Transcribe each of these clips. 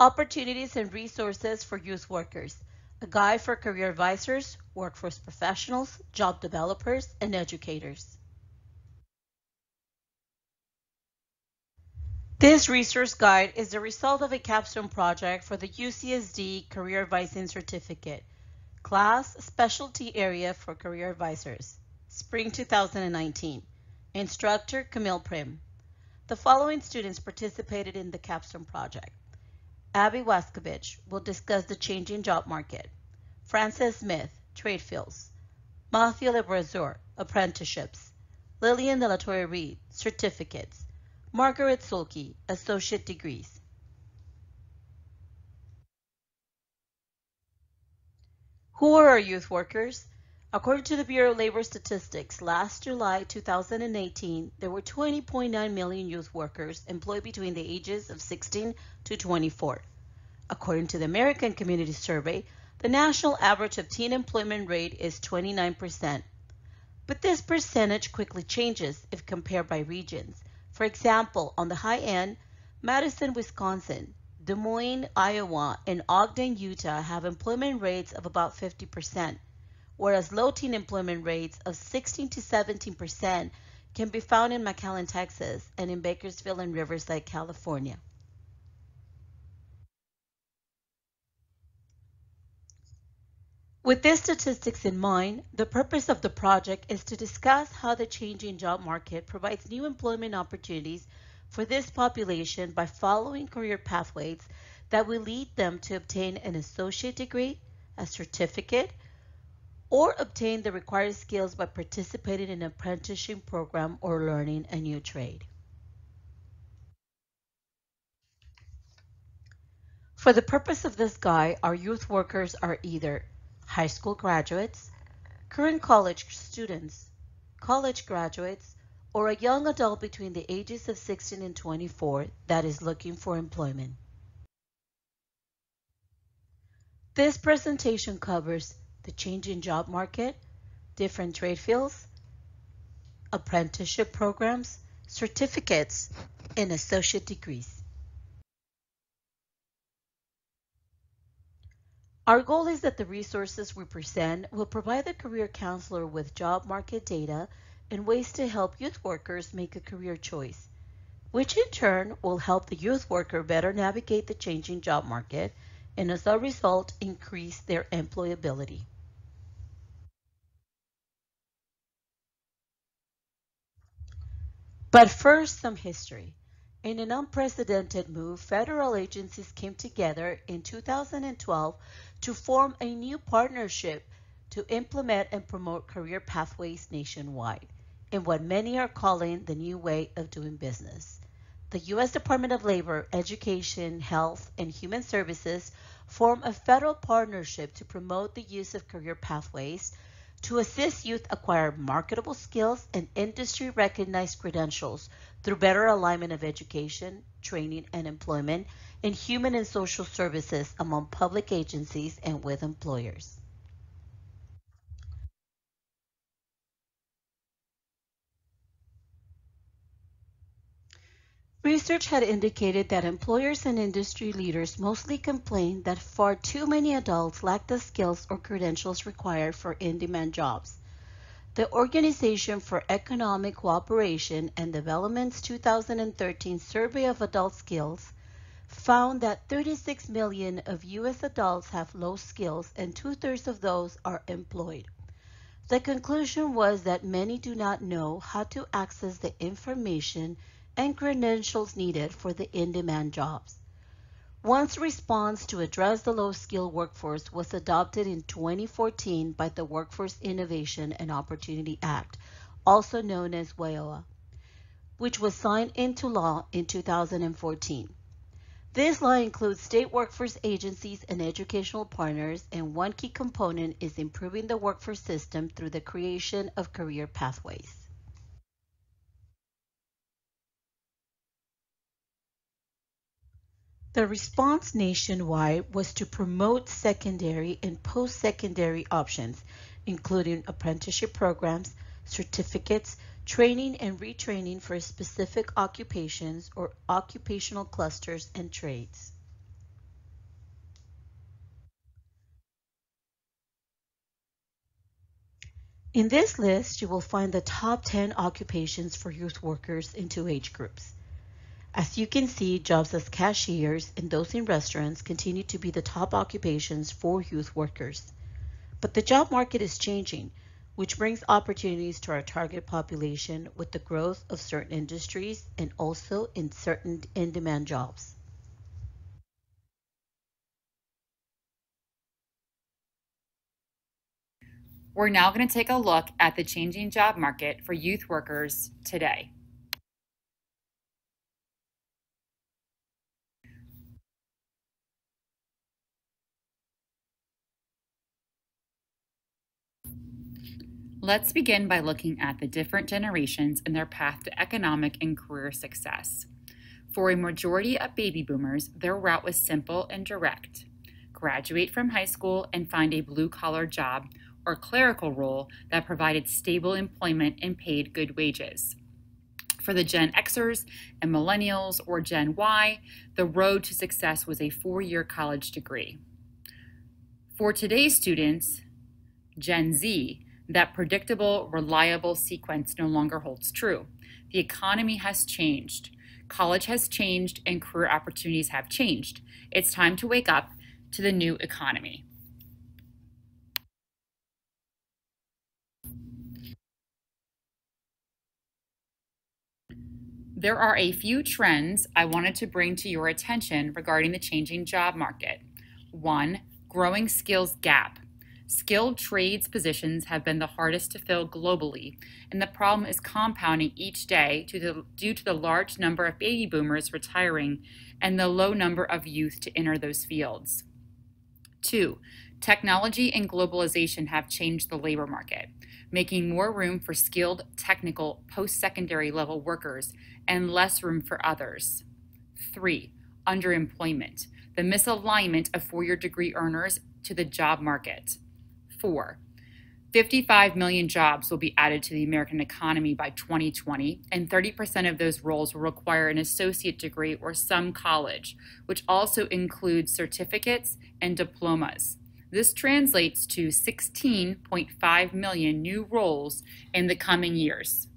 Opportunities and Resources for Youth Workers, a guide for career advisors, workforce professionals, job developers, and educators. This resource guide is the result of a capstone project for the UCSD Career Advising Certificate, Class Specialty Area for Career Advisors, Spring 2019. Instructor Camille Prim. The following students participated in the capstone project. Abby Waskovich will discuss the changing job market. Frances Smith, Trade Fields. Matthew Lebrazur, Apprenticeships. Lillian De La Torre Reed, Certificates. Margaret Sulke, Associate Degrees. Who are our youth workers? According to the Bureau of Labor Statistics, last July 2018, there were 20.9 million youth workers employed between the ages of 16 to 24. According to the American Community Survey, the national average of teen employment rate is 29%. But this percentage quickly changes if compared by regions. For example, on the high end, Madison, Wisconsin, Des Moines, Iowa, and Ogden, Utah have employment rates of about 50%, whereas low teen employment rates of 16 to 17% can be found in McAllen, Texas, and in Bakersfield and Riverside, California. With these statistics in mind, the purpose of the project is to discuss how the changing job market provides new employment opportunities for this population by following career pathways that will lead them to obtain an associate degree, a certificate, or obtain the required skills by participating in an apprenticeship program or learning a new trade. For the purpose of this guide, our youth workers are either high school graduates, current college students, college graduates, or a young adult between the ages of 16 and 24 that is looking for employment. This presentation covers the changing job market, different trade fields, apprenticeship programs, certificates, and associate degrees. Our goal is that the resources we present will provide the career counselor with job market data and ways to help youth workers make a career choice, which in turn will help the youth worker better navigate the changing job market and as a result increase their employability. But first, some history. In an unprecedented move, federal agencies came together in 2012 to form a new partnership to implement and promote career pathways nationwide in what many are calling the new way of doing business. The U.S. Department of Labor, Education, Health, and Human Services formed a federal partnership to promote the use of career pathways to assist youth acquire marketable skills and industry-recognized credentials through better alignment of education, training, and employment in human and social services among public agencies and with employers. Research had indicated that employers and industry leaders mostly complained that far too many adults lacked the skills or credentials required for in-demand jobs. The Organization for Economic Cooperation and Development's 2013 Survey of Adult Skills found that 36 million of U.S. adults have low skills and 2/3 of those are employed. The conclusion was that many do not know how to access the information and credentials needed for the in-demand jobs. One's response to address the low-skilled workforce was adopted in 2014 by the Workforce Innovation and Opportunity Act, also known as WEOA, which was signed into law in 2014. This law includes state workforce agencies and educational partners, and one key component is improving the workforce system through the creation of career pathways. The response nationwide was to promote secondary and post-secondary options, including apprenticeship programs, certificates, training and retraining for specific occupations or occupational clusters and trades. In this list, you will find the top 10 occupations for youth workers in two age groups. As you can see, jobs as cashiers and those in restaurants continue to be the top occupations for youth workers. But the job market is changing, which brings opportunities to our target population with the growth of certain industries and also in certain in-demand jobs. We're now going to take a look at the changing job market for youth workers today. Let's begin by looking at the different generations and their path to economic and career success. For a majority of baby boomers, their route was simple and direct. Graduate from high school and find a blue-collar job or clerical role that provided stable employment and paid good wages. For the Gen Xers and Millennials or Gen Y, the road to success was a 4-year college degree. For today's students, Gen Z, that predictable, reliable sequence no longer holds true. The economy has changed. College has changed and career opportunities have changed. It's time to wake up to the new economy. There are a few trends I wanted to bring to your attention regarding the changing job market. 1. Growing skills gap. Skilled trades positions have been the hardest to fill globally, and the problem is compounding each day due to the large number of baby boomers retiring and the low number of youth to enter those fields. 2. Technology and globalization have changed the labor market, making more room for skilled, technical, post-secondary level workers and less room for others. 3. Underemployment, the misalignment of 4-year degree earners to the job market. 4. 55 million jobs will be added to the American economy by 2020, and 30% of those roles will require an associate degree or some college, which also includes certificates and diplomas. This translates to 16.5 million new roles in the coming years.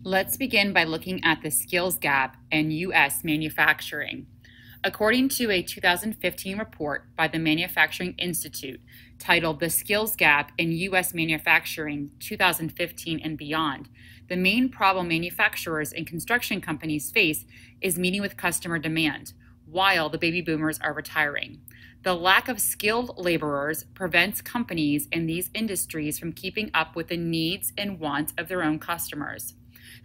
Let's begin by looking at the skills gap in U.S. manufacturing. According to a 2015 report by the Manufacturing Institute titled The Skills Gap in U.S. Manufacturing 2015 and Beyond, the main problem manufacturers and construction companies face is meeting with customer demand, while the baby boomers are retiring. The lack of skilled laborers prevents companies in these industries from keeping up with the needs and wants of their own customers.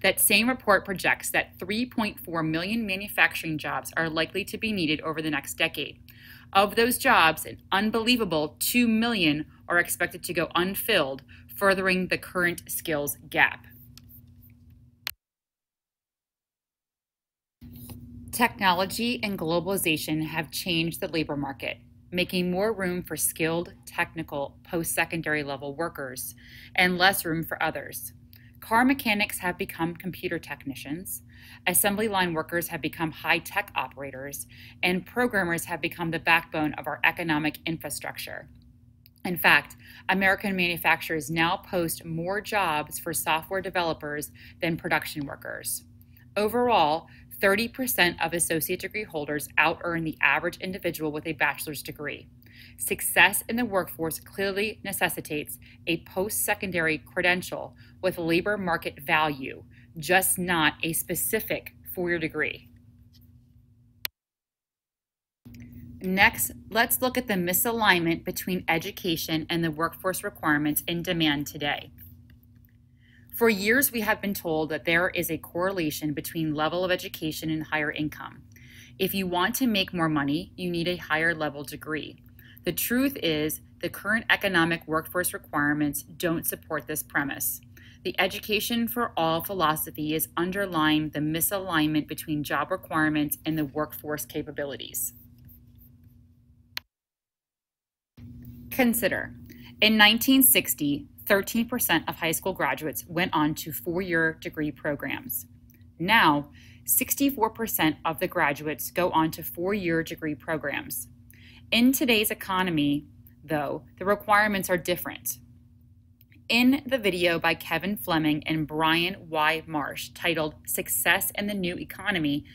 That same report projects that 3.4 million manufacturing jobs are likely to be needed over the next decade. Of those jobs, an unbelievable 2 million are expected to go unfilled, furthering the current skills gap. Technology and globalization have changed the labor market, making more room for skilled, technical, post-secondary level workers and less room for others. Car mechanics have become computer technicians, assembly line workers have become high-tech operators, and programmers have become the backbone of our economic infrastructure. In fact, American manufacturers now post more jobs for software developers than production workers. Overall, 30% of associate degree holders out-earn the average individual with a bachelor's degree. Success in the workforce clearly necessitates a post-secondary credential with labor market value, just not a specific 4-year degree. Next, let's look at the misalignment between education and the workforce requirements in demand today. For years, we have been told that there is a correlation between level of education and higher income. If you want to make more money, you need a higher level degree. The truth is, the current economic workforce requirements don't support this premise. The education for all philosophy is underlying the misalignment between job requirements and the workforce capabilities. Consider, in 1960, 13% of high school graduates went on to 4-year degree programs. Now, 64% of the graduates go on to 4-year degree programs. In today's economy, though, the requirements are different. In the video by Kevin Fleming and Brian Y. Marsh titled Success in the New Economy,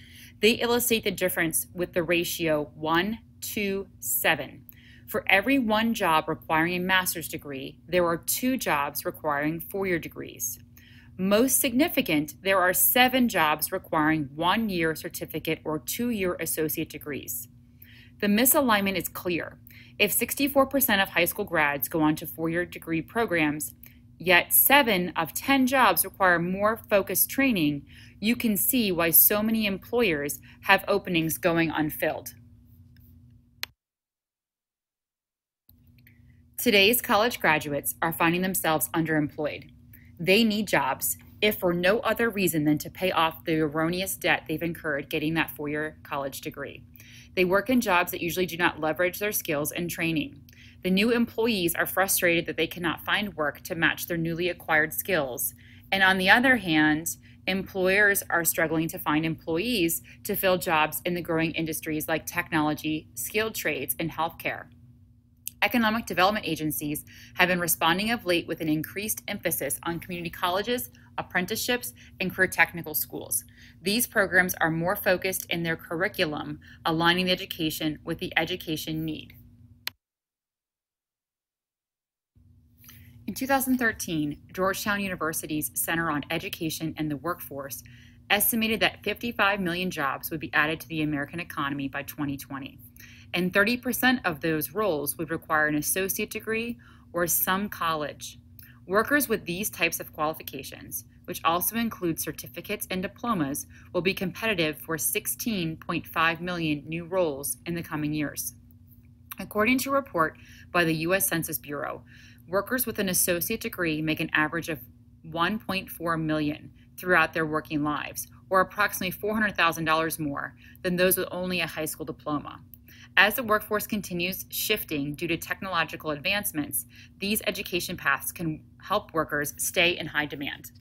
they illustrate the difference with the ratio 1:7. For every one job requiring a master's degree, there are 2 jobs requiring 4-year degrees. Most significant, there are 7 jobs requiring 1-year certificate or 2-year associate degrees. The misalignment is clear. If 64% of high school grads go on to 4-year degree programs, yet 7 of 10 jobs require more focused training, you can see why so many employers have openings going unfilled. Today's college graduates are finding themselves underemployed. They need jobs, if for no other reason than to pay off the erroneous debt they've incurred getting that 4-year college degree. They work in jobs that usually do not leverage their skills and training. The new employees are frustrated that they cannot find work to match their newly acquired skills. And on the other hand, employers are struggling to find employees to fill jobs in the growing industries like technology, skilled trades, and healthcare. Economic development agencies have been responding of late with an increased emphasis on community colleges, apprenticeships, and career technical schools. These programs are more focused in their curriculum, aligning the education with the education need. In 2013, Georgetown University's Center on Education and the Workforce estimated that 55 million jobs would be added to the American economy by 2020. And 30% of those roles would require an associate degree or some college. Workers with these types of qualifications, which also include certificates and diplomas, will be competitive for 16.5 million new roles in the coming years. According to a report by the U.S. Census Bureau, workers with an associate degree make an average of 1.4 million throughout their working lives, or approximately $400,000 more than those with only a high school diploma. As the workforce continues shifting due to technological advancements, these education paths can help workers stay in high demand.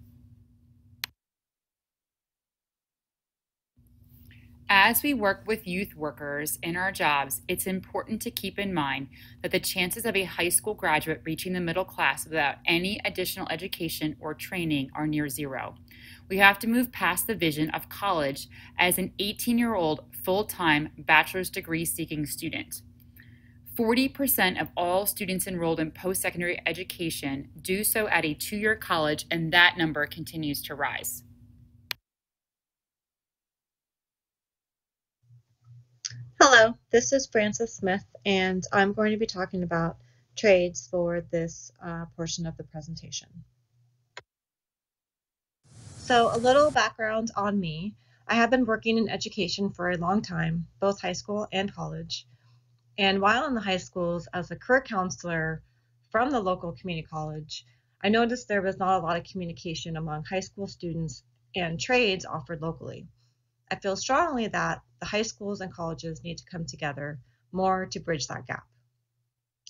As we work with youth workers in our jobs, it's important to keep in mind that the chances of a high school graduate reaching the middle class without any additional education or training are near zero. We have to move past the vision of college as an 18-year-old full-time bachelor's degree seeking student. 40% of all students enrolled in post-secondary education do so at a 2-year college, and that number continues to rise. Hello, this is Frances Smith, and I'm going to be talking about trades for this portion of the presentation. So a little background on me. I have been working in education for a long time, both high school and college. And while in the high schools as a career counselor from the local community college, I noticed there was not a lot of communication among high school students and trades offered locally. I feel strongly that the high schools and colleges need to come together more to bridge that gap.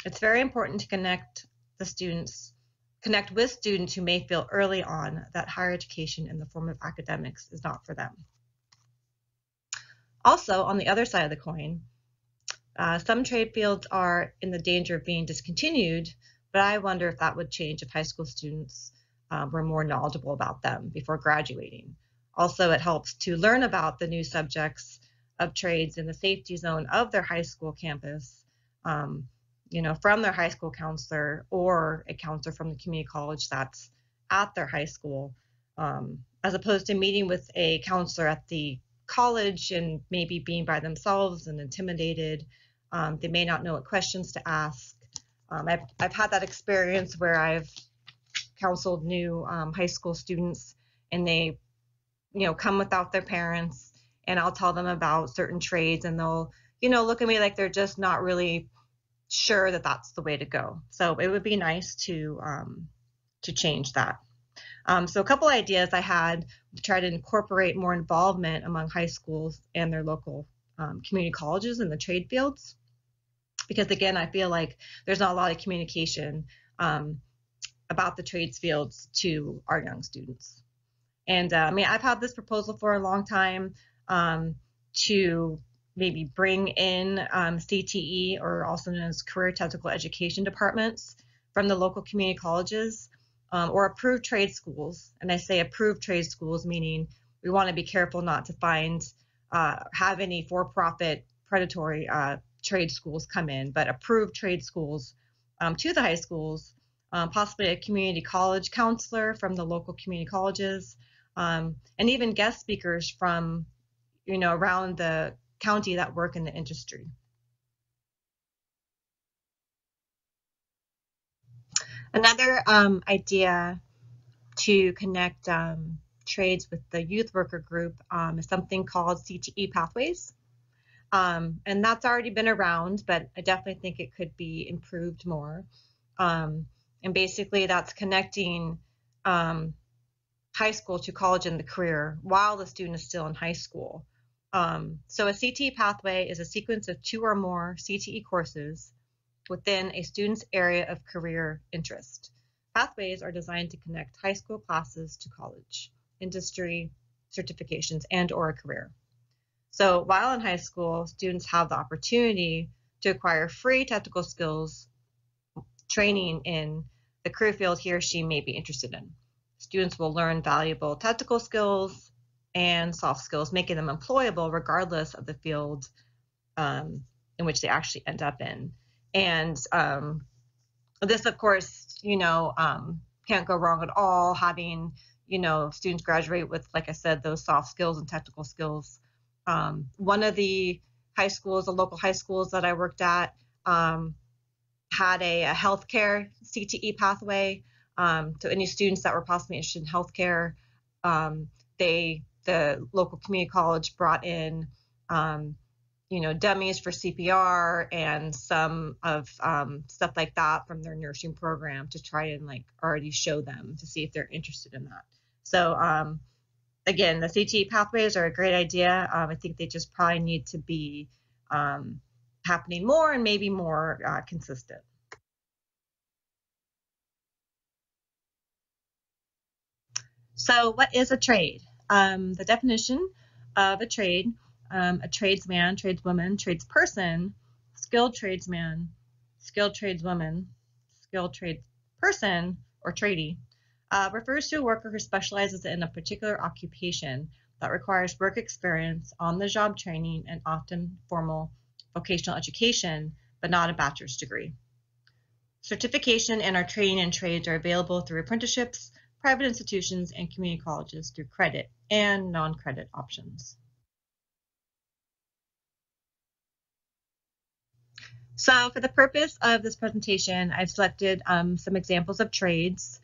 It's very important to connect with students who may feel early on that higher education in the form of academics is not for them. Also, on the other side of the coin, some trade fields are in the danger of being discontinued, but I wonder if that would change if high school students were more knowledgeable about them before graduating. Also, it helps to learn about the new subjects of trades in the safety zone of their high school campus, from their high school counselor or a counselor from the community college that's at their high school, as opposed to meeting with a counselor at the college and maybe being by themselves and intimidated. They may not know what questions to ask. I've had that experience where I've counseled new high school students, and they come without their parents, and I'll tell them about certain trades, and they'll, look at me like they're just not really sure that that's the way to go. So it would be nice to change that. So a couple ideas I had to try to incorporate more involvement among high schools and their local community colleges in the trade fields, because again, I feel like there's not a lot of communication about the trades fields to our young students. And I've had this proposal for a long time to maybe bring in CTE, or also known as Career Technical Education departments, from the local community colleges, or approved trade schools. And I say approved trade schools, meaning we want to be careful not to have any for-profit predatory trade schools come in, but approved trade schools to the high schools, possibly a community college counselor from the local community colleges, and even guest speakers from, around the county that work in the industry. Another idea to connect trades with the youth worker group is something called CTE pathways. And that's already been around, but I definitely think it could be improved more. And basically that's connecting high school to college and the career while the student is still in high school. So a CTE pathway is a sequence of 2 or more CTE courses within a student's area of career interest. Pathways are designed to connect high school classes to college, industry, certifications, and/or a career. So while in high school, students have the opportunity to acquire free technical skills training in the career field he or she may be interested in. Students will learn valuable technical skills and soft skills, making them employable regardless of the field in which they actually end up in. And this, of course, can't go wrong at all, having, students graduate with, like I said, those soft skills and technical skills. One of the local high schools that I worked at, had a healthcare CTE pathway. So any students that were possibly interested in healthcare, the local community college brought in, dummies for CPR and some of stuff like that from their nursing program to try and already show them to see if they're interested in that. So again, the CTE pathways are a great idea. I think they just probably need to be happening more and maybe more consistent. So what is a trade? The definition of a trade: a tradesman, tradeswoman, tradesperson, skilled tradesman, skilled tradeswoman, skilled tradesperson, or tradie, refers to a worker who specializes in a particular occupation that requires work experience, on-the-job training, and often formal vocational education, but not a bachelor's degree. Certification and our training in trades are available through apprenticeships, private institutions, and community colleges through credit and non-credit options. So for the purpose of this presentation, I've selected some examples of trades,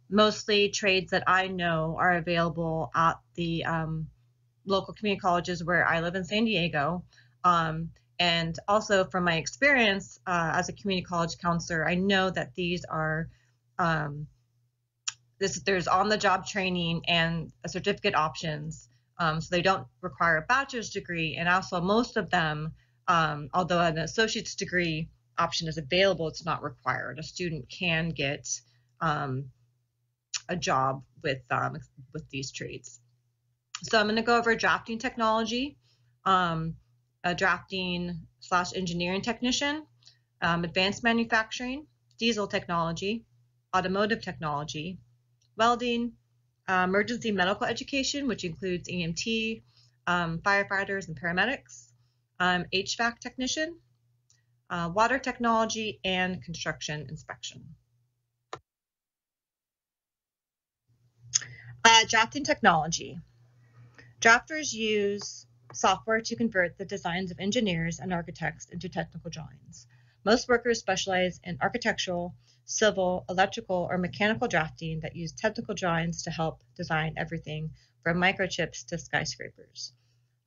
mostly trades that I know are available at the local community colleges where I live in San Diego. And also from my experience as a community college counselor, I know that these are there's on-the-job training and a certificate options, so they don't require a bachelor's degree. And also most of them, although an associate's degree option is available, it's not required. A student can get a job with these trades. So I'm going to go over drafting technology, a drafting/engineering technician, advanced manufacturing, diesel technology, automotive technology, welding, emergency medical education, which includes EMT, firefighters and paramedics, HVAC technician, water technology, and construction inspection. Drafting technology. Drafters use software to convert the designs of engineers and architects into technical drawings. Most workers specialize in architectural, civil, electrical, or mechanical drafting that use technical drawings to help design everything from microchips to skyscrapers.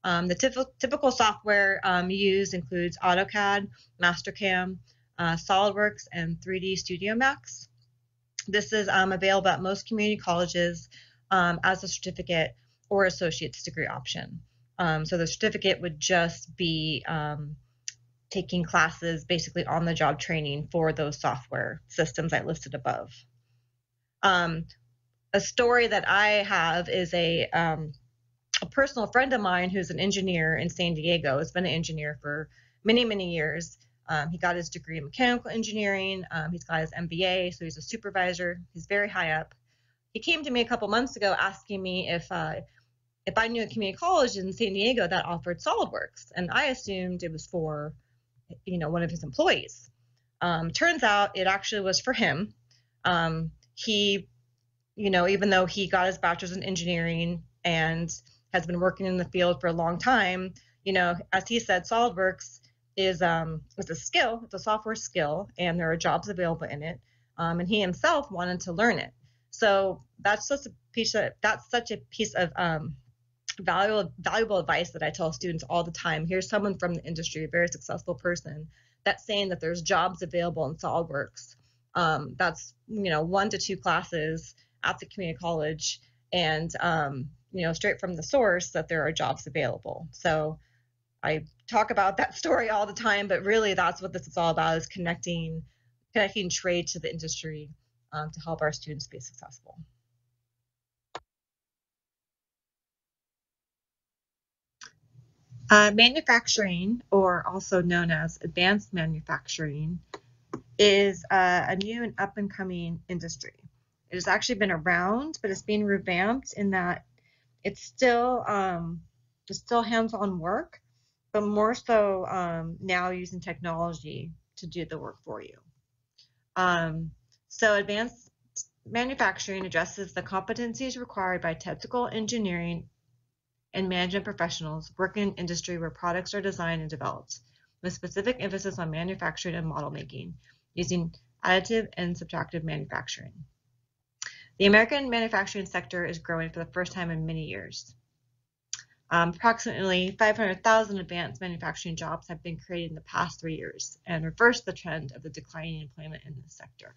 The typical software used includes AutoCAD, Mastercam, SolidWorks, and 3D Studio Max. This is available at most community colleges as a certificate or associate's degree option. So the certificate would just be taking classes, basically on-the-job training for those software systems I listed above. A story that I have is a personal friend of mine who's an engineer in San Diego, has been an engineer for many, many years. He got his degree in mechanical engineering. He's got his MBA, so he's a supervisor. He's very high up. He came to me a couple months ago asking me if I knew a community college in San Diego that offered SolidWorks, and I assumed it was for, one of his employees. Turns out it actually was for him. He, even though he got his bachelor's in engineering and has been working in the field for a long time, as he said, SolidWorks is a skill, it's a software skill, and there are jobs available in it. And he himself wanted to learn it. So that's such a piece of valuable advice that I tell students all the time. Here's someone from the industry, a very successful person, that's saying that there's jobs available in SolidWorks. That's 1 to 2 classes at the community college, and straight from the source that there are jobs available. So I talk about that story all the time, but really that's what this is all about, is connecting trade to the industry to help our students be successful. Manufacturing, or also known as advanced manufacturing, is a new and up-and-coming industry. It has actually been around, but it's being revamped in that it's still hands-on work, but more so now using technology to do the work for you. So advanced manufacturing addresses the competencies required by technical engineering and management professionals working in industry where products are designed and developed, with specific emphasis on manufacturing and model making, using additive and subtractive manufacturing. The American manufacturing sector is growing for the first time in many years. Approximately 500,000 advanced manufacturing jobs have been created in the past 3 years and reversed the trend of the declining employment in this sector.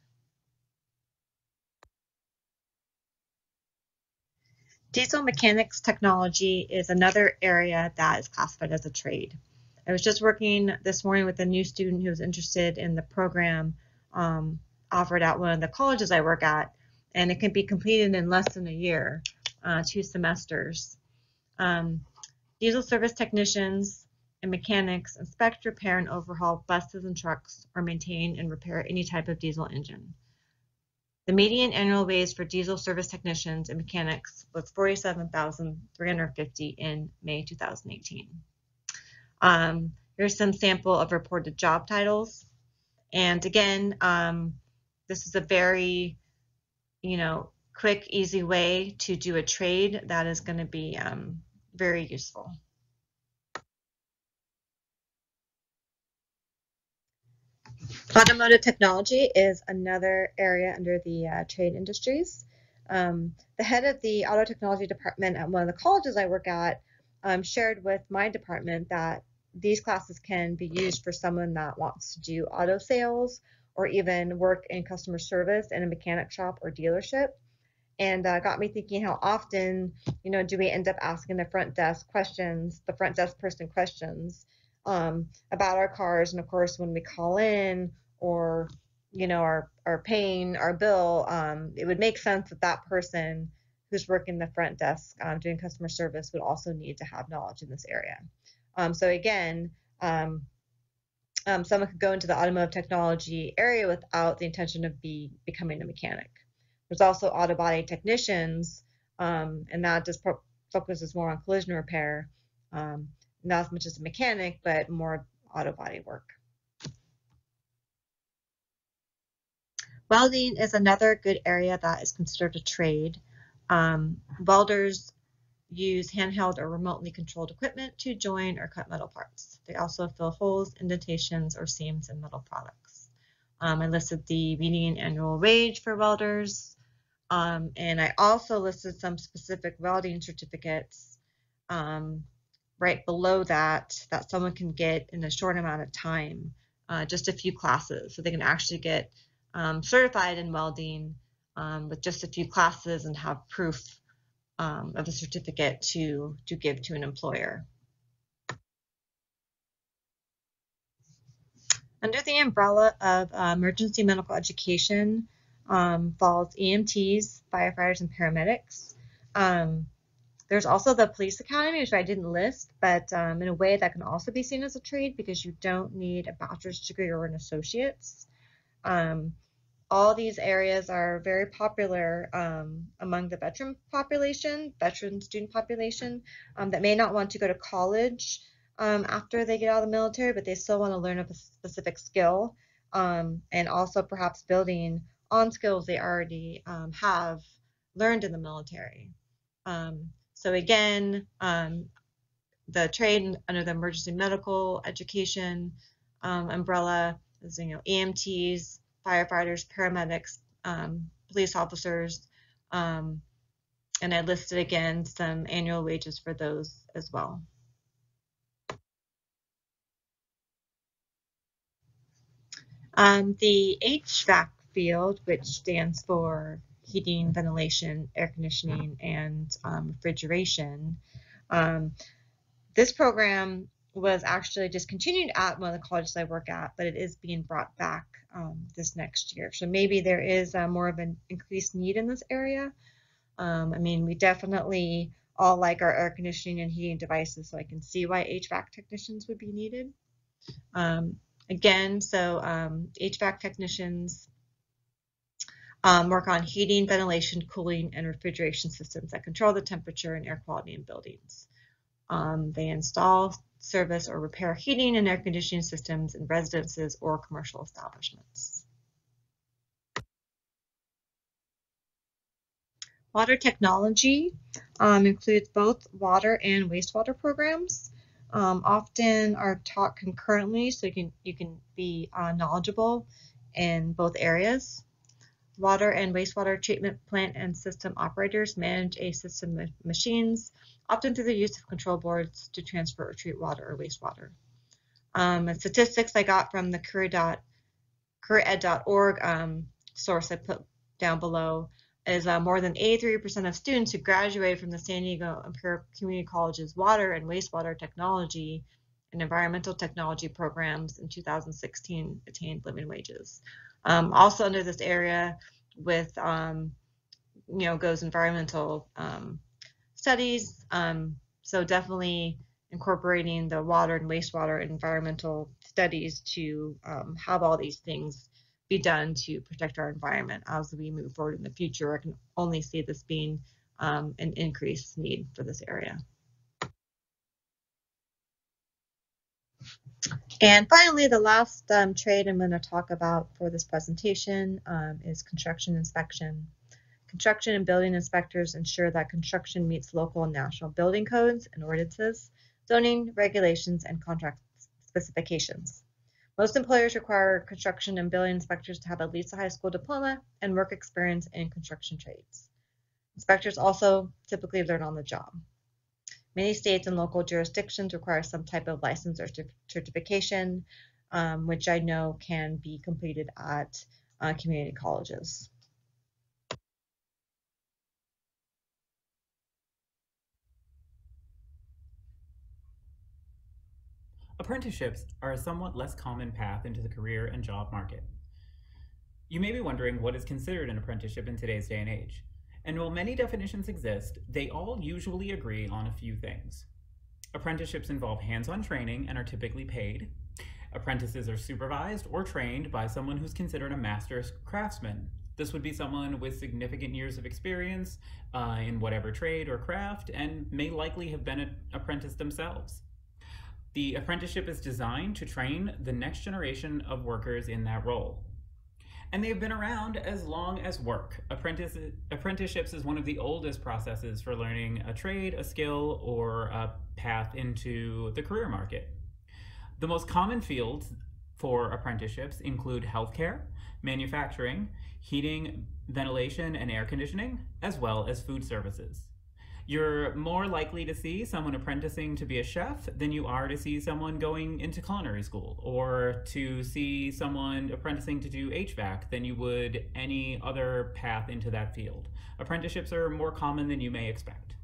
Diesel mechanics technology is another area that is classified as a trade. I was just working this morning with a new student who was interested in the program offered at one of the colleges I work at, and it can be completed in less than a year, 2 semesters. Diesel service technicians and mechanics inspect, repair, and overhaul buses and trucks, or maintain and repair any type of diesel engine. The median annual wage for diesel service technicians and mechanics was $47,350 in May 2018. Here's some sample of reported job titles. And again, this is a very, quick, easy way to do a trade that is going to be very useful. Automotive technology is another area under the trade industries. The head of the auto technology department at one of the colleges I work at shared with my department that these classes can be used for someone that wants to do auto sales or even work in customer service in a mechanic shop or dealership. And got me thinking, how often, do we end up asking the front desk person questions about our cars? And of course, when we call in or, are paying our bill, it would make sense that that person who's working the front desk doing customer service would also need to have knowledge in this area. So again, someone could go into the automotive technology area without the intention of becoming a mechanic. There's also auto body technicians, and that just focuses more on collision repair, not as much as a mechanic, but more auto body work. Welding is another good area that is considered a trade. Welders use handheld or remotely controlled equipment to join or cut metal parts. They also fill holes, indentations, or seams in metal products. I listed the median annual wage for welders, and I also listed some specific welding certificates right below that someone can get in a short amount of time, just a few classes. So they can actually get certified in welding with just a few classes and have proof of a certificate to give to an employer. Under the umbrella of emergency medical education falls EMTs, firefighters, and paramedics. There's also the police academy, which I didn't list, but in a way that can also be seen as a trade because you don't need a bachelor's degree or an associate's. All these areas are very popular among the veteran student population that may not want to go to college after they get out of the military, but they still want to learn a specific skill and also perhaps building on skills they already have learned in the military. So again, the trade under the emergency medical education umbrella is, EMTs, firefighters, paramedics, police officers, and I listed again some annual wages for those as well. The HVAC field, which stands for heating, ventilation, air conditioning, and refrigeration. This program was actually discontinued at one of the colleges I work at, but it is being brought back this next year. So maybe there is more of an increased need in this area. I mean, we definitely all like our air conditioning and heating devices, so I can see why HVAC technicians would be needed. Again, so HVAC technicians work on heating, ventilation, cooling, and refrigeration systems that control the temperature and air quality in buildings. They install, service, or repair heating and air conditioning systems in residences or commercial establishments. Water technology includes both water and wastewater programs. Often are taught concurrently, so you can be knowledgeable in both areas. Water and wastewater treatment plant and system operators manage a system of machines, often through the use of control boards to transfer or treat water or wastewater. Statistics I got from the careered.org source I put down below is more than 83% of students who graduated from the San Diego Imperial Community College's water and wastewater technology and environmental technology programs in 2016 attained living wages. Also under this area with, goes environmental studies. So definitely incorporating the water and wastewater environmental studies to have all these things be done to protect our environment as we move forward in the future. I can only see this being an increased need for this area. And finally, the last trade I'm going to talk about for this presentation is construction inspection. Construction and building inspectors ensure that construction meets local and national building codes and ordinances, zoning, regulations, and contract specifications. Most employers require construction and building inspectors to have at least a high school diploma and work experience in construction trades. Inspectors also typically learn on the job. Many states and local jurisdictions require some type of license or certification, which I know can be completed at community colleges. Apprenticeships are a somewhat less common path into the career and job market. You may be wondering what is considered an apprenticeship in today's day and age. And while many definitions exist, they all usually agree on a few things. Apprenticeships involve hands-on training and are typically paid. Apprentices are supervised or trained by someone who's considered a master craftsman. This would be someone with significant years of experience in whatever trade or craft and may likely have been an apprentice themselves. The apprenticeship is designed to train the next generation of workers in that role. And they've been around as long as work. Apprenticeships is one of the oldest processes for learning a trade, a skill, or a path into the career market. The most common fields for apprenticeships include healthcare, manufacturing, heating, ventilation, and air conditioning, as well as food services. You're more likely to see someone apprenticing to be a chef than you are to see someone going into culinary school, or to see someone apprenticing to do HVAC than you would any other path into that field. Apprenticeships are more common than you may expect.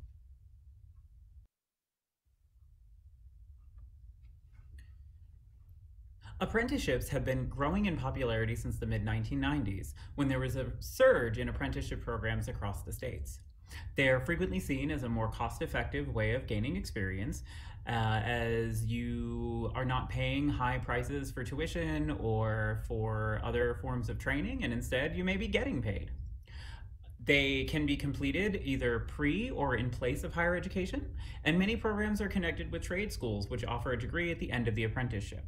Apprenticeships have been growing in popularity since the mid-1990s, when there was a surge in apprenticeship programs across the states. They are frequently seen as a more cost-effective way of gaining experience, as you are not paying high prices for tuition or for other forms of training, and instead you may be getting paid. They can be completed either pre or in place of higher education, and many programs are connected with trade schools, which offer a degree at the end of the apprenticeship.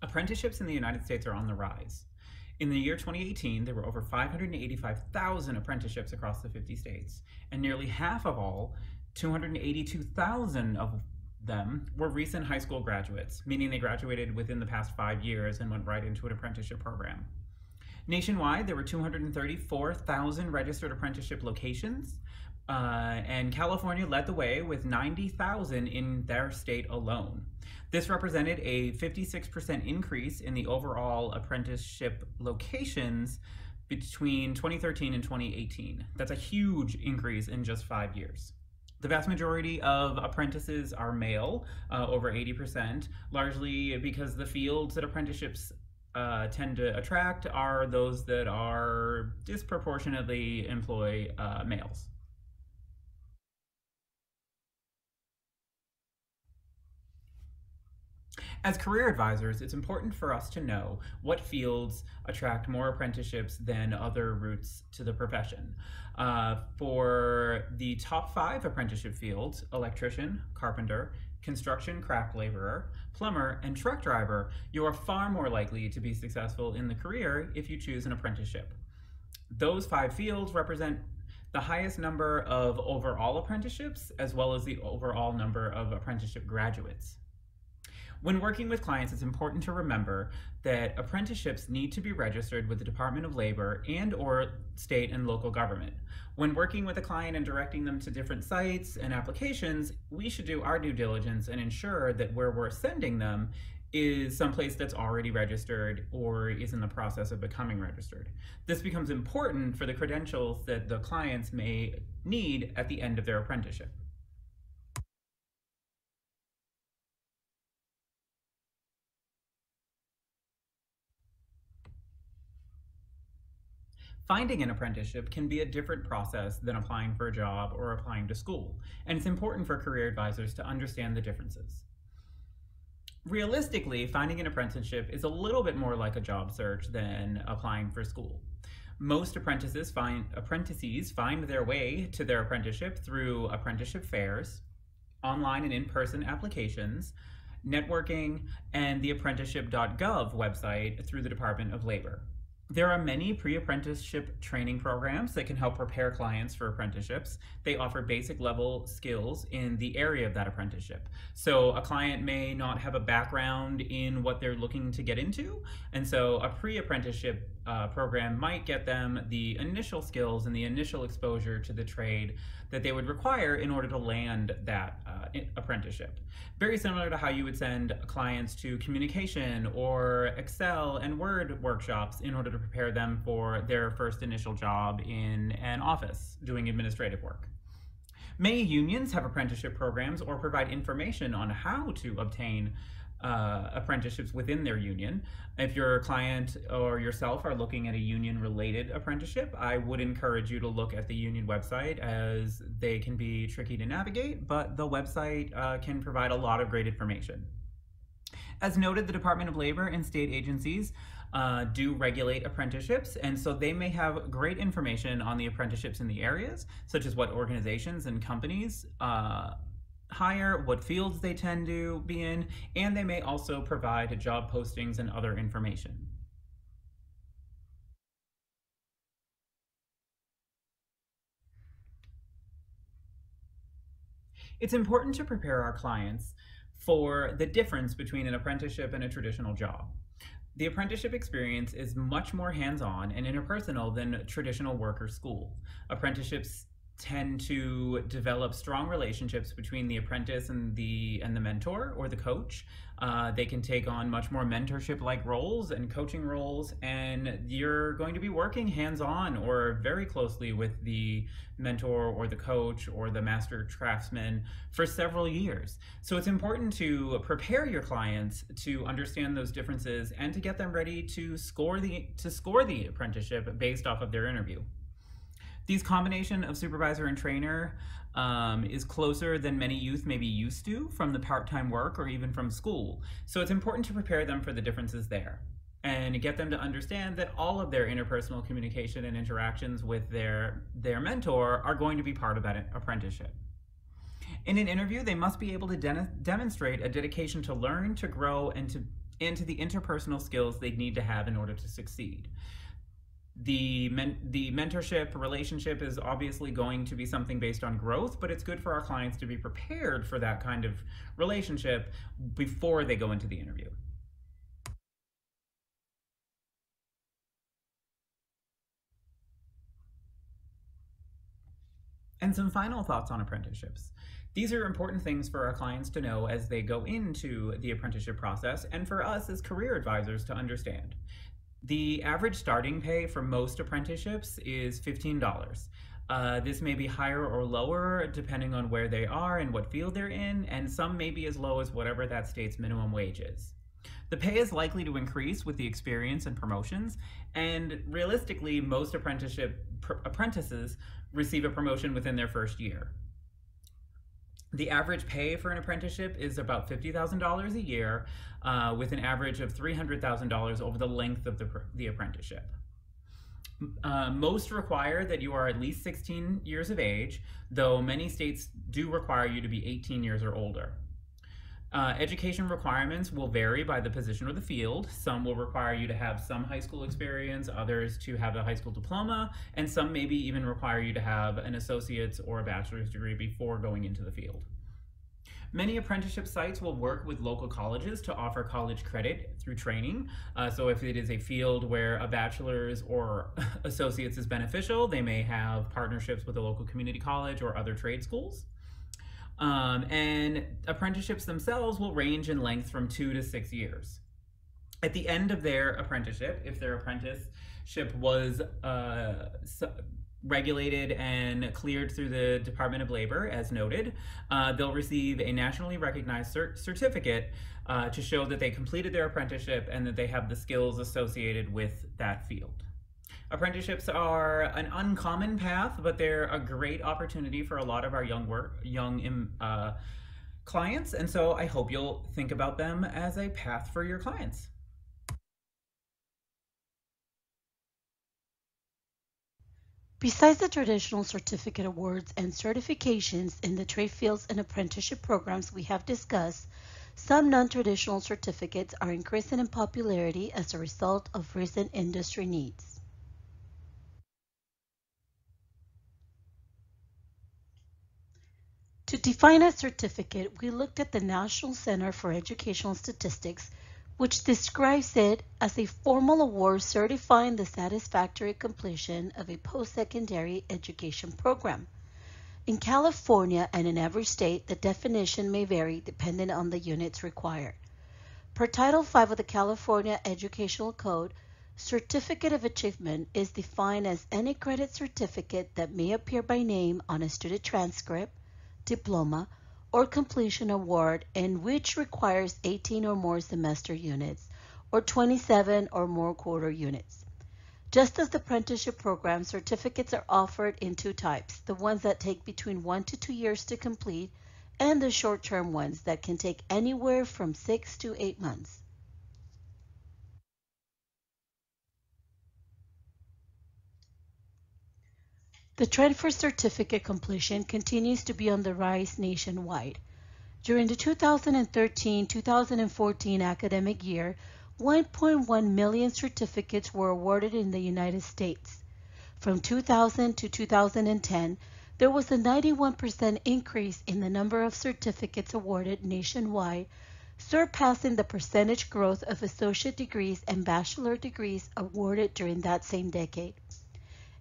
Apprenticeships in the United States are on the rise. In the year 2018, there were over 585,000 apprenticeships across the 50 states, and nearly half of all, 282,000 of them, were recent high school graduates, meaning they graduated within the past 5 years and went right into an apprenticeship program. Nationwide, there were 234,000 registered apprenticeship locations, and California led the way with 90,000 in their state alone. This represented a 56% increase in the overall apprenticeship locations between 2013 and 2018. That's a huge increase in just 5 years. The vast majority of apprentices are male, over 80%, largely because the fields that apprenticeships tend to attract are those that are disproportionately employ males. As career advisors, it's important for us to know what fields attract more apprenticeships than other routes to the profession. For the top 5 apprenticeship fields, electrician, carpenter, construction craft laborer, plumber, and truck driver, you are far more likely to be successful in the career if you choose an apprenticeship. Those 5 fields represent the highest number of overall apprenticeships, as well as the overall number of apprenticeship graduates. When working with clients, it's important to remember that apprenticeships need to be registered with the Department of Labor and/or state and local government. When working with a client and directing them to different sites and applications, we should do our due diligence and ensure that where we're sending them is someplace that's already registered or is in the process of becoming registered. This becomes important for the credentials that the clients may need at the end of their apprenticeship. Finding an apprenticeship can be a different process than applying for a job or applying to school, and it's important for career advisors to understand the differences. Realistically, finding an apprenticeship is a little bit more like a job search than applying for school. Most apprentices find their way to their apprenticeship through apprenticeship fairs, online and in-person applications, networking, and the apprenticeship.gov website through the Department of Labor. There are many pre-apprenticeship training programs that can help prepare clients for apprenticeships. They offer basic level skills in the area of that apprenticeship. So a client may not have a background in what they're looking to get into, and so a pre-apprenticeship program might get them the initial skills and the initial exposure to the trade that they would require in order to land that apprenticeship. Very similar to how you would send clients to communication or Excel and Word workshops in order to prepare them for their first initial job in an office doing administrative work. Many unions have apprenticeship programs or provide information on how to obtain apprenticeships within their union. If your client or yourself are looking at a union-related apprenticeship, I would encourage you to look at the union website, as they can be tricky to navigate, but the website can provide a lot of great information. As noted, the Department of Labor and state agencies do regulate apprenticeships, and so they may have great information on the apprenticeships in the areas, such as what organizations and companies hire, what fields they tend to be in, and they may also provide job postings and other information. It's important to prepare our clients for the difference between an apprenticeship and a traditional job. The apprenticeship experience is much more hands-on and interpersonal than traditional work or school. Apprenticeships tend to develop strong relationships between the apprentice and the mentor or the coach. They can take on much more mentorship-like roles and coaching roles, and you're going to be working hands-on or very closely with the mentor or the coach or the master craftsman for several years. So it's important to prepare your clients to understand those differences and to get them ready to score the apprenticeship based off of their interview. These combination of supervisor and trainer is closer than many youth may be used to from the part-time work or even from school. So it's important to prepare them for the differences there and get them to understand that all of their interpersonal communication and interactions with their mentor are going to be part of that apprenticeship. In an interview, they must be able to demonstrate a dedication to learn, to grow, and to the interpersonal skills they need to have in order to succeed. The mentorship relationship is obviously going to be something based on growth, but it's good for our clients to be prepared for that kind of relationship before they go into the interview. And some final thoughts on apprenticeships. These are important things for our clients to know as they go into the apprenticeship process, and for us as career advisors to understand. The average starting pay for most apprenticeships is $15. This may be higher or lower depending on where they are and what field they're in, and some may be as low as whatever that state's minimum wage is. The pay is likely to increase with the experience and promotions, and realistically, most apprentices receive a promotion within their first year. The average pay for an apprenticeship is about $50,000 a year, with an average of $300,000 over the length of the apprenticeship. Most require that you are at least 16 years of age, though many states do require you to be 18 years or older. Education requirements will vary by the position or the field. Some will require you to have some high school experience, others to have a high school diploma, and some maybe even require you to have an associate's or a bachelor's degree before going into the field. Many apprenticeship sites will work with local colleges to offer college credit through training. So if it is a field where a bachelor's or associate's is beneficial, they may have partnerships with a local community college or other trade schools. And apprenticeships themselves will range in length from 2 to 6 years. At the end of their apprenticeship, if their apprenticeship was regulated and cleared through the Department of Labor, as noted, they'll receive a nationally recognized certificate to show that they completed their apprenticeship and that they have the skills associated with that field. Apprenticeships are an uncommon path, but they're a great opportunity for a lot of our young clients, and so I hope you'll think about them as a path for your clients. Besides the traditional certificate awards and certifications in the trade fields and apprenticeship programs we have discussed, some non-traditional certificates are increasing in popularity as a result of recent industry needs. To define a certificate, we looked at the National Center for Educational Statistics, which describes it as a formal award certifying the satisfactory completion of a post-secondary education program. In California and in every state, the definition may vary depending on the units required. Per Title V of the California Educational Code, Certificate of Achievement is defined as any credit certificate that may appear by name on a student transcript, diploma, or completion award and which requires 18 or more semester units or 27 or more quarter units. Just as the apprenticeship program, certificates are offered in two types, the ones that take between 1 to 2 years to complete and the short-term ones that can take anywhere from 6 to 8 months. The trend for certificate completion continues to be on the rise nationwide. During the 2013-2014 academic year, 1.1 million certificates were awarded in the United States. From 2000 to 2010, there was a 91% increase in the number of certificates awarded nationwide, surpassing the percentage growth of associate degrees and bachelor degrees awarded during that same decade.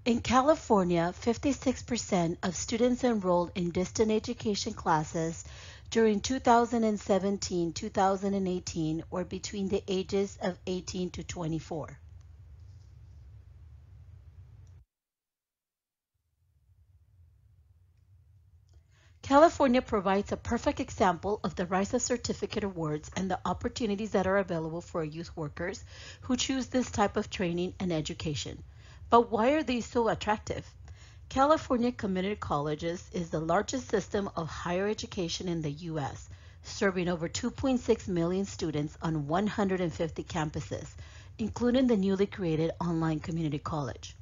In California, 56% of students enrolled in distant education classes during 2017-2018 were between the ages of 18 to 24. California provides a perfect example of the rise of certificate awards and the opportunities that are available for youth workers who choose this type of training and education. But why are they so attractive? California Community Colleges is the largest system of higher education in the U.S., serving over 2.6 million students on 150 campuses, including the newly created online community college.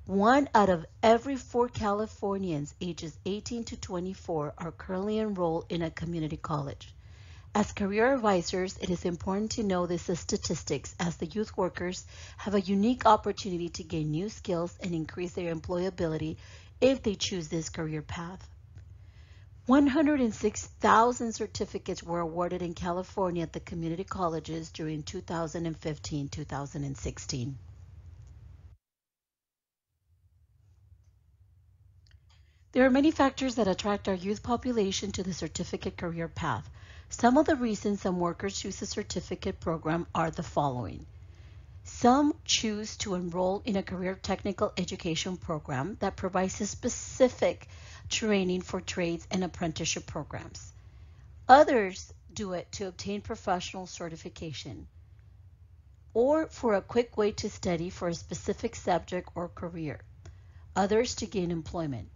1 out of every 4 Californians ages 18 to 24 are currently enrolled in a community college. As career advisors, it is important to know these statistics as the youth workers have a unique opportunity to gain new skills and increase their employability if they choose this career path. 106,000 certificates were awarded in California at the community colleges during 2015-2016. There are many factors that attract our youth population to the certificate career path. Some of the reasons some workers choose a certificate program are the following. Some choose to enroll in a career technical education program that provides a specific training for trades and apprenticeship programs. Others do it to obtain professional certification or for a quick way to study for a specific subject or career. Others to gain employment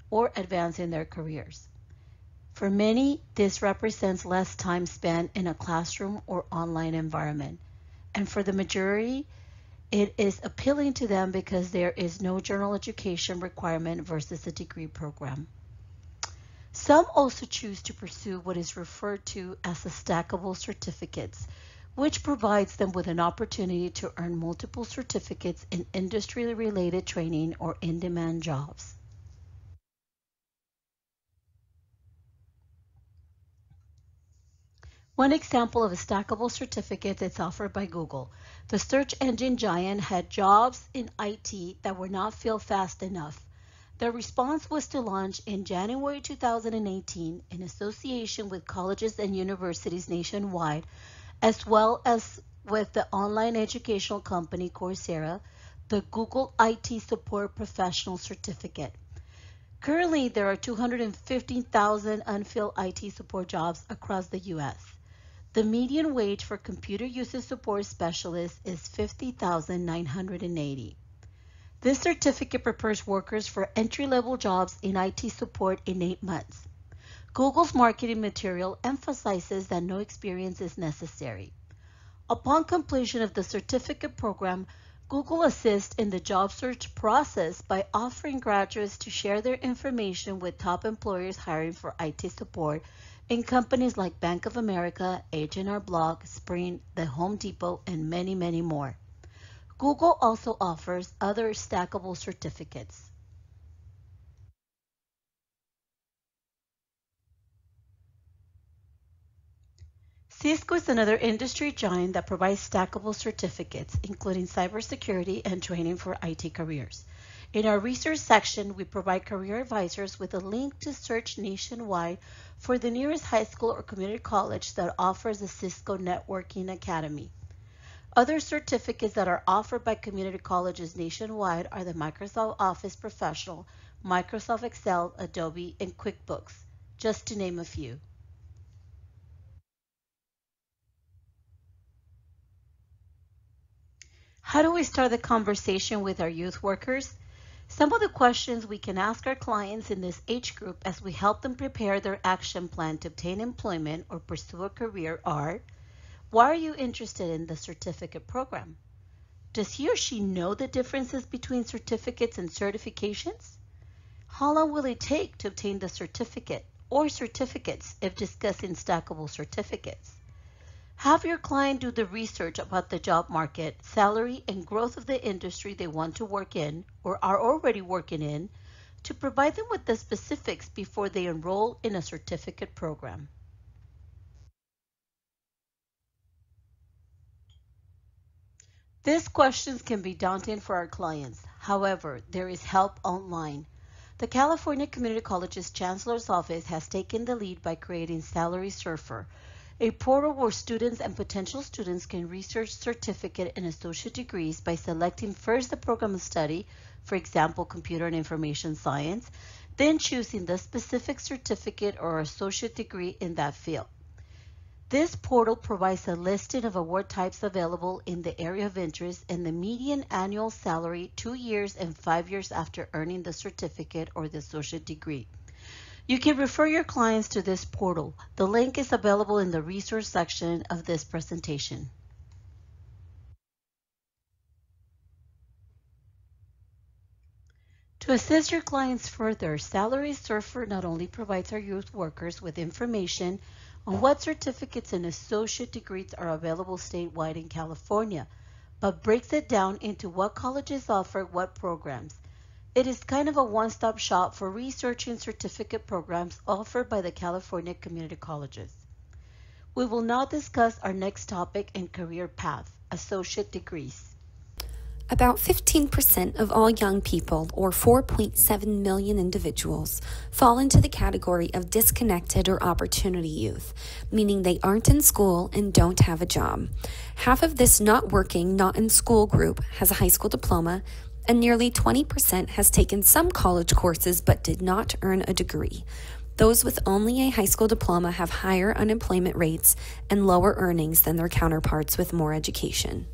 or advance in their careers. For many, this represents less time spent in a classroom or online environment. And for the majority, it is appealing to them because there is no general education requirement versus a degree program. Some also choose to pursue what is referred to as the stackable certificates, which provides them with an opportunity to earn multiple certificates in industry-related training or in-demand jobs. One example of a stackable certificate is offered by Google. The search engine giant had jobs in IT that were not filled fast enough. Their response was to launch in January 2018 in association with colleges and universities nationwide, as well as with the online educational company Coursera, the Google IT Support Professional Certificate. Currently, there are 215,000 unfilled IT support jobs across the U.S. The median wage for computer usage support specialists is $50,980. This certificate prepares workers for entry-level jobs in IT support in 8 months. Google's marketing material emphasizes that no experience is necessary. Upon completion of the certificate program, Google assists in the job search process by offering graduates to share their information with top employers hiring for IT support in companies like Bank of America, H&R Block, Sprint, the Home Depot, and many, many more. Google also offers other stackable certificates. Cisco is another industry giant that provides stackable certificates, including cybersecurity and training for IT careers. In our research section, we provide career advisors with a link to search nationwide for the nearest high school or community college that offers a Cisco Networking Academy. Other certificates that are offered by community colleges nationwide are the Microsoft Office Professional, Microsoft Excel, Adobe, and QuickBooks, just to name a few. How do we start the conversation with our youth workers? Some of the questions we can ask our clients in this age group as we help them prepare their action plan to obtain employment or pursue a career are, why are you interested in the certificate program? Does he or she know the differences between certificates and certifications? How long will it take to obtain the certificate or certificates if discussing stackable certificates? Have your client do the research about the job market, salary, and growth of the industry they want to work in or are already working in to provide them with the specifics before they enroll in a certificate program. These questions can be daunting for our clients. However, there is help online. The California Community College's Chancellor's Office has taken the lead by creating Salary Surfer, a portal where students and potential students can research certificate and associate degrees by selecting first the program of study, for example, computer and information science, then choosing the specific certificate or associate degree in that field. This portal provides a listing of award types available in the area of interest and the median annual salary 2 years and 5 years after earning the certificate or the associate degree. You can refer your clients to this portal. The link is available in the resource section of this presentation. To assist your clients further, Salary Surfer not only provides our youth workers with information on what certificates and associate degrees are available statewide in California, but breaks it down into what colleges offer what programs. It is kind of a one-stop shop for researching certificate programs offered by the California Community Colleges. We will now discuss our next topic in career path, associate degrees. About 15% of all young people, or 4.7 million individuals, fall into the category of disconnected or opportunity youth, meaning they aren't in school and don't have a job. Half of this not working, not in school group has a high school diploma, and nearly 20% has taken some college courses but did not earn a degree. Those with only a high school diploma have higher unemployment rates and lower earnings than their counterparts with more education.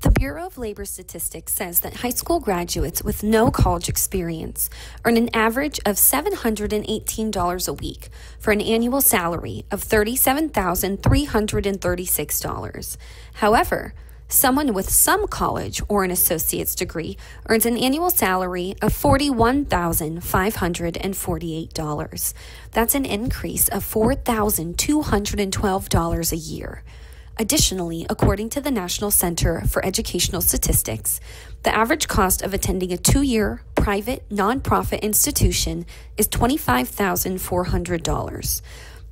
The Bureau of Labor Statistics says that high school graduates with no college experience earn an average of $718 a week for an annual salary of $37,336. However, someone with some college or an associate's degree earns an annual salary of $41,548. That's an increase of $4,212 a year. Additionally, according to the National Center for Educational Statistics, the average cost of attending a 2-year private nonprofit institution is $25,400.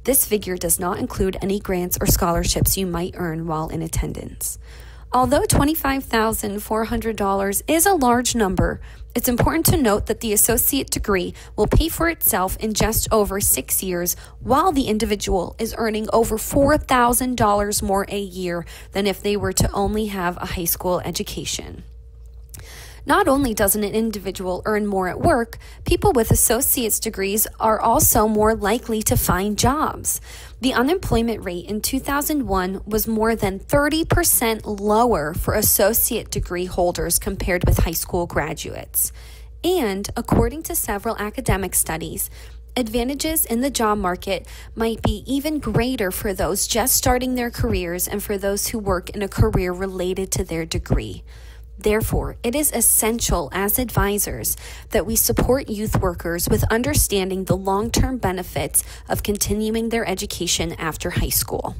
This figure does not include any grants or scholarships you might earn while in attendance. Although $25,400 is a large number, it's important to note that the associate degree will pay for itself in just over 6 years, while the individual is earning over $4,000 more a year than if they were to only have a high school education. Not only does an individual earn more at work, people with associate's degrees are also more likely to find jobs. The unemployment rate in 2001 was more than 30% lower for associate degree holders compared with high school graduates. And according to several academic studies, advantages in the job market might be even greater for those just starting their careers and for those who work in a career related to their degree. Therefore, it is essential as advisors that we support youth workers with understanding the long-term benefits of continuing their education after high school.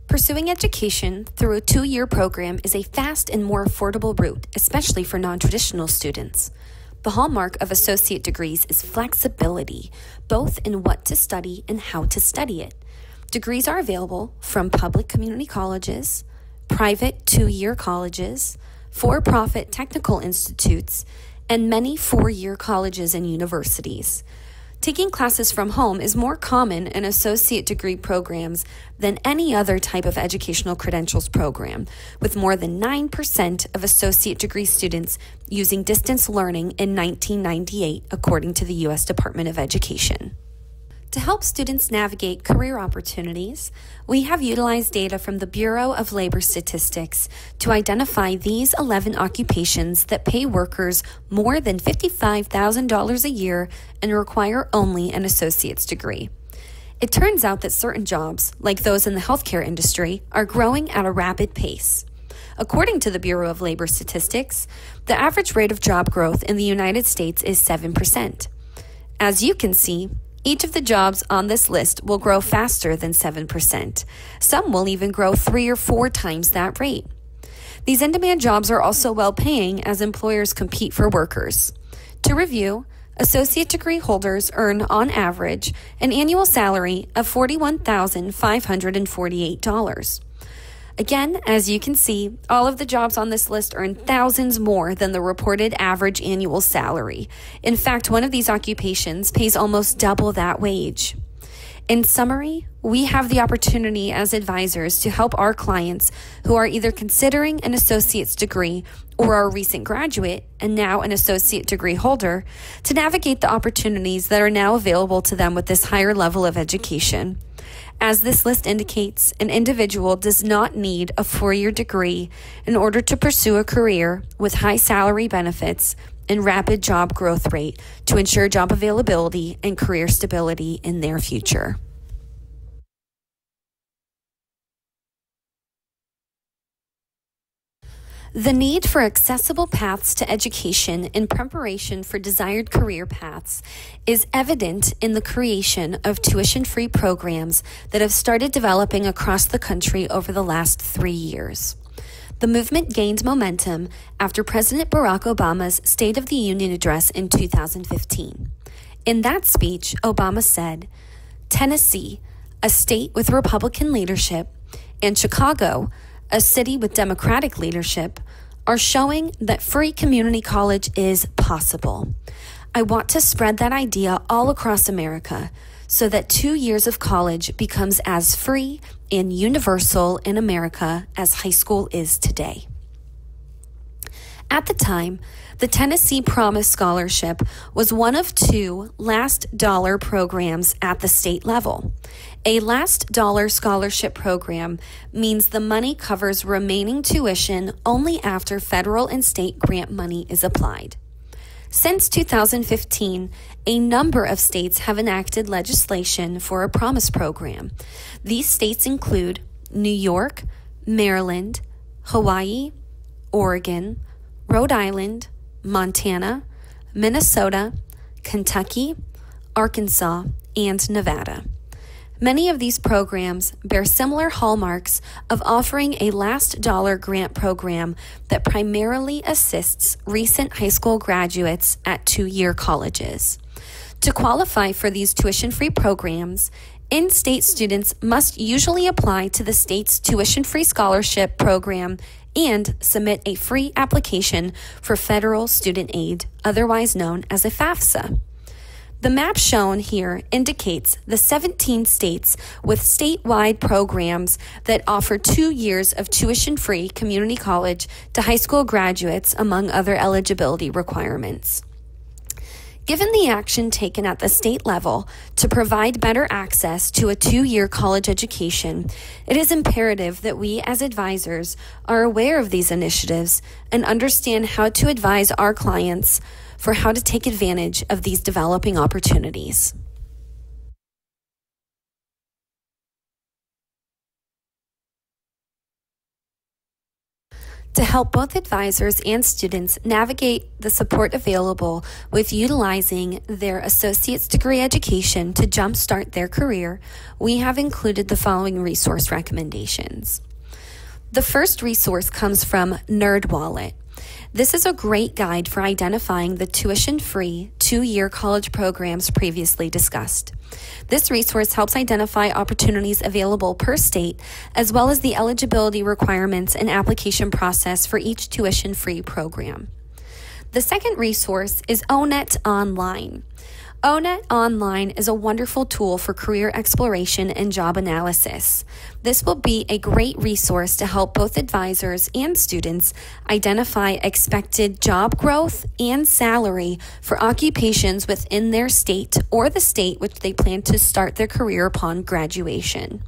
Pursuing education through a 2-year program is a fast and more affordable route, especially for non-traditional students. The hallmark of associate degrees is flexibility, both in what to study and how to study it. Degrees are available from public community colleges, private 2-year colleges, for-profit technical institutes, and many 4-year colleges and universities. Taking classes from home is more common in associate degree programs than any other type of educational credentials program, with more than 9% of associate degree students using distance learning in 1998, according to the U.S. Department of Education. To help students navigate career opportunities, we have utilized data from the Bureau of Labor Statistics to identify these 11 occupations that pay workers more than $55,000 a year and require only an associate's degree. It turns out that certain jobs, like those in the healthcare industry, are growing at a rapid pace. According to the Bureau of Labor Statistics, the average rate of job growth in the United States is 7%. As you can see, each of the jobs on this list will grow faster than 7%. Some will even grow 3 or 4 times that rate. These in-demand jobs are also well-paying as employers compete for workers. To review, associate degree holders earn, on average, an annual salary of $41,548. Again, as you can see, all of the jobs on this list earn thousands more than the reported average annual salary. In fact, one of these occupations pays almost double that wage. In summary, we have the opportunity as advisors to help our clients who are either considering an associate's degree or are a recent graduate and now an associate degree holder to navigate the opportunities that are now available to them with this higher level of education. As this list indicates, an individual does not need a 4-year degree in order to pursue a career with high salary benefits and rapid job growth rate to ensure job availability and career stability in their future. The need for accessible paths to education in preparation for desired career paths is evident in the creation of tuition-free programs that have started developing across the country over the last 3 years. The movement gained momentum after President Barack Obama's State of the Union address in 2015. In that speech, Obama said, "Tennessee, a state with Republican leadership, and Chicago, a city with Democratic leadership, are showing that free community college is possible. I want to spread that idea all across America so that 2 years of college becomes as free and universal in America as high school is today." At the time, the Tennessee Promise Scholarship was one of 2 last dollar programs at the state level. A last dollar scholarship program means the money covers remaining tuition only after federal and state grant money is applied. Since 2015, a number of states have enacted legislation for a Promise program. These states include New York, Maryland, Hawaii, Oregon, Rhode Island, Montana, Minnesota, Kentucky, Arkansas, and Nevada. Many of these programs bear similar hallmarks of offering a last dollar grant program that primarily assists recent high school graduates at 2-year colleges. To qualify for these tuition-free programs, in-state students must usually apply to the state's tuition-free scholarship program and submit a free application for federal student aid, otherwise known as a FAFSA. The map shown here indicates the 17 states with statewide programs that offer 2 years of tuition-free community college to high school graduates, among other eligibility requirements. Given the action taken at the state level to provide better access to a 2-year college education, it is imperative that we as advisors are aware of these initiatives and understand how to advise our clients for how to take advantage of these developing opportunities. To help both advisors and students navigate the support available with utilizing their associate's degree education to jumpstart their career, we have included the following resource recommendations. The first resource comes from NerdWallet. This is a great guide for identifying the tuition-free 2-year college programs previously discussed. This resource helps identify opportunities available per state, as well as the eligibility requirements and application process for each tuition-free program. The second resource is ONET Online. ONET Online is a wonderful tool for career exploration and job analysis. This will be a great resource to help both advisors and students identify expected job growth and salary for occupations within their state or the state which they plan to start their career upon graduation.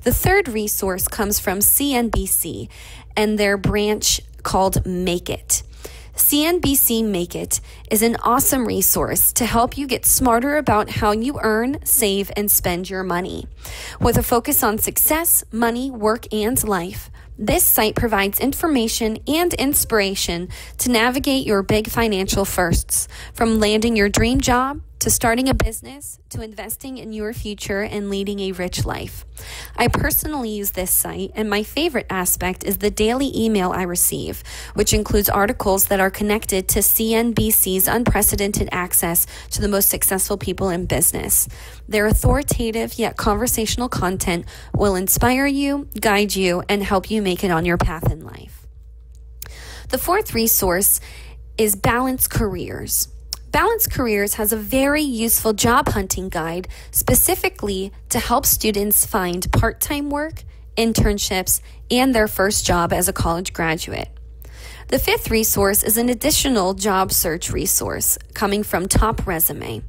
The third resource comes from CNBC and their branch called Make It. CNBC Make It is an awesome resource to help you get smarter about how you earn, save, and spend your money. With a focus on success, money, work, and life, this site provides information and inspiration to navigate your big financial firsts, from landing your dream job to starting a business, to investing in your future and leading a rich life. I personally use this site, and my favorite aspect is the daily email I receive, which includes articles that are connected to CNBC's unprecedented access to the most successful people in business. Their authoritative yet conversational content will inspire you, guide you, and help you make it on your path in life. The fourth resource is Balance Careers. Balance Careers has a very useful job hunting guide specifically to help students find part-time work, internships, and their first job as a college graduate. The fifth resource is an additional job search resource coming from Top Resume.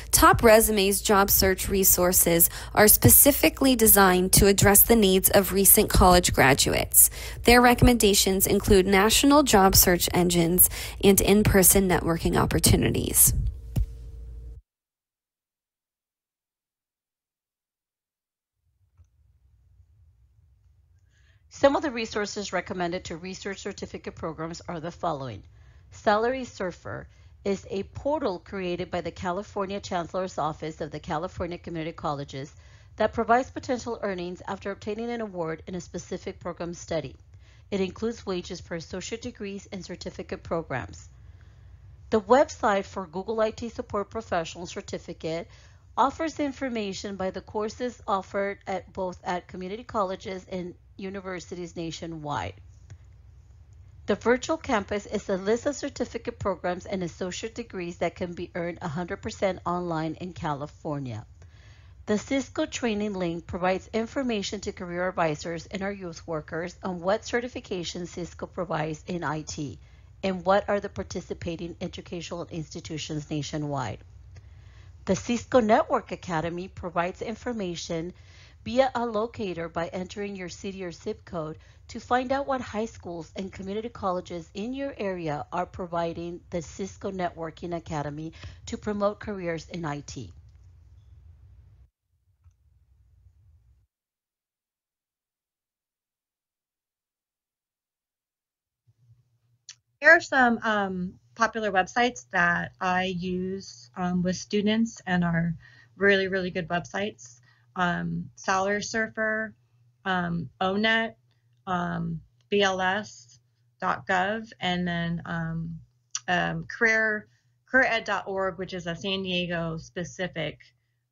Top Resume's job search resources are specifically designed to address the needs of recent college graduates. Their recommendations include national job search engines and in-person networking opportunities. Some of the resources recommended to research certificate programs are the following. Salary Surfer is a portal created by the California Chancellor's Office of the California Community Colleges that provides potential earnings after obtaining an award in a specific program study. It includes wages for associate degrees and certificate programs. The website for Google IT Support Professional Certificate offers information by the courses offered at both at community colleges and universities nationwide. The virtual campus is a list of certificate programs and associate degrees that can be earned 100% online in California. The Cisco training link provides information to career advisors and our youth workers on what certifications Cisco provides in IT and what are the participating educational institutions nationwide. The Cisco Network Academy provides information via a locator by entering your city or zip code to find out what high schools and community colleges in your area are providing the Cisco Networking Academy to promote careers in IT. Here are some popular websites that I use with students and are really, really good websites. Salary Surfer, ONET, BLS.gov, and then careered.org, which is a San Diego specific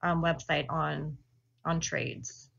website on trades.